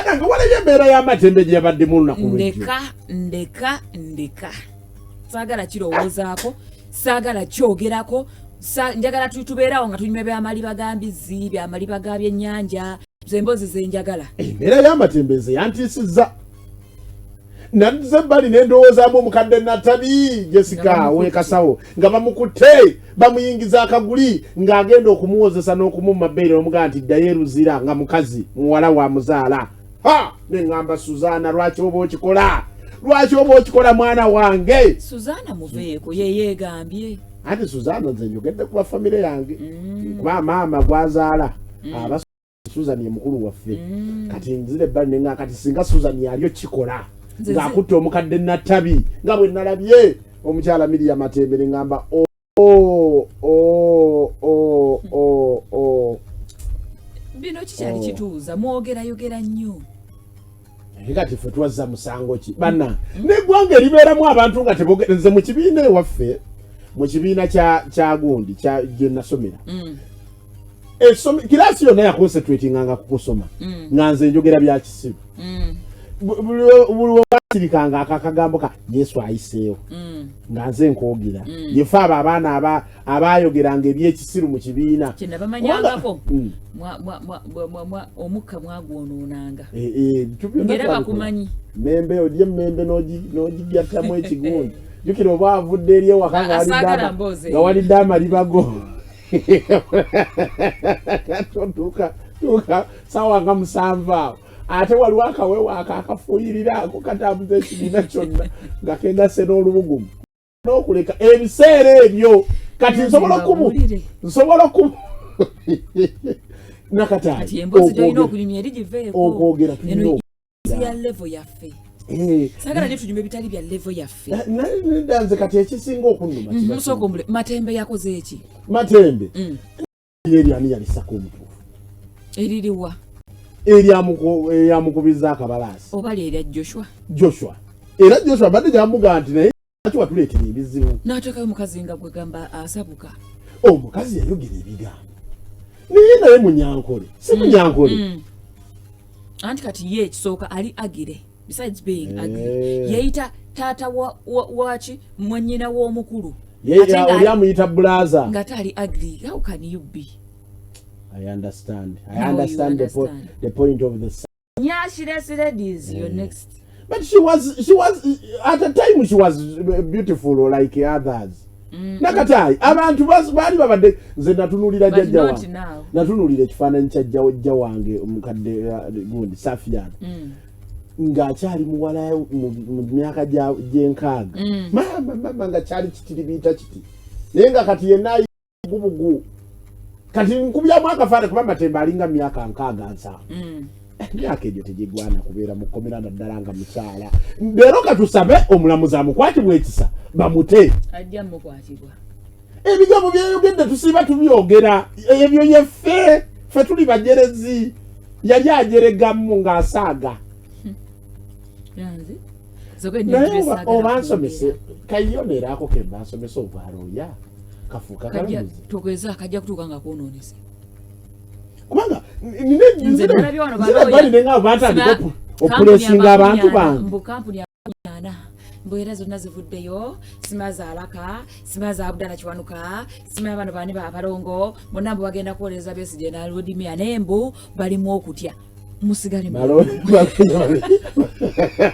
Bana nga wale Ebeera ya Matembe gye yabadde mu lunaku lw'ejjo. Ndeka. Saagala kirowoozaako, saagala kyogerako, njagala tubeerawo nga tunyuma by'amaliba ga mbizzi, by'amaliba ga byennyanja, zemboozi ze njagala. Ebeera ya Matembe ze yantiisizza. Nadduze ebbali n'endowoozaamu omukadde Natabi Jessica w'ekasawo nga bamukutte bamuyingiza akaguli ng'agenda okumuwozesa n'okumumma bbeere omugaa nti ddayo eruzira nga mukazi muwala wa muzaala. Ne ŋŋamba Suzana lwaki oba okikola? Lwaki oba okikola mwana wange? Suzana muveeko ye yeegambye. Ate Suzana nze njogedde ku bafamire yange. Kuba maama gwazaala. Aba Suzana ye mukulu waffe. Kati nzire ebbali ne kati singa Suzana yali okikola. Ng'akutte omukadde Natabi nga bwe nalabye omukyala Miriam Matembe ne ŋŋamba bino kikyali kituuza mwogera nnyo. Kati ffe tuwazza musango ki banna n'eggwanga eribeeramu abantu nga tebogereze mu kibiina ewaffe mu kibiina kya gundi gye nasomera kiraasi yonna yakonsentratinganga ku kusoma nga nze njogera bya kisiru buli wasirikanga akagambo ka Yesu ayiseewo nga nze nkwogera yefe abo abaana abayogeranga ebyekisiru mu kibiina kyennabamanyangako omukka mwagwonoonanga ngera bakumanyi membe odye membe n'ogigattamu ekigundi jukira oba avudde eri ewaka nga walidde amalibago tuuka sawa nga 7 awo ate waliwo akawewo akafuuyirira ako katambuza ekibiina kyonna nga kegase n'olubugumu n'okuleka ebiseera ebyo kati nsobola okubu nakati emboozi gyolina okunyumya eri giveeko okwogera tulina ya level yaffe sagala ne tunyuma ebitali bya level yaffe ndanze kati ekisinga okunnuma musookombule Matembe yakoze eki Matembe eryani yalisako omutuufu eririwa eryamukubiza akabalaasi oba lyerya Joshua era Joshua badde gyamugaa nti naye lwaki watuleetera ebizibu n'ateekayo omukazi nga gwe gamba asabuka omukazi yayogera ebigambo naye munyankole si munyankole anti kati ye ekisooka ali agire besides being agire yeyita taata waki mwannyina w'omukulu oli amuyita bulaza nga tali agri. How can you be? I understand the point of the yeah, she is your next. But she was at the time she was beautiful like others. Nakatai abantu bali babadde nze natunulira jjajja wange natunulira ekifaananyi kya jjajja wange omukadde gundi Safian ng'akyali muwala mu myaka gy'enkaaga mama nga kyali kitiribiyita kiti naye nga kati yenna bubugu kati nkubyamu akafaananyi kuba Matembe alinga myaka 67 myaka egyo tegigwana kubeera mu kkomera naddala nga mukyala leero katusabe omulamuzi amukwatibwa ekisa bamute ajja mukwatibwa ebigambo byayogedde tusiiba tubyogera ebyo yeffe ffe tuli bajerezi yali ajeregamu ng'asaaga naye oba nsomese kayoneraako ke bansomesa obwalooya kafuuka kalamuzi togeza akajja kutuuka nga kwonoonese kubanga nzire nga bantandika okulesinga abantu bange mbu kampuni yaana mbuera zonna zivuddeyo sima za Alaka sima za Abdala Kiwanuka sima bano bani abalongo bonna bagenda kuwoleza Besigye na Lodimia nembu balimu okutya musigale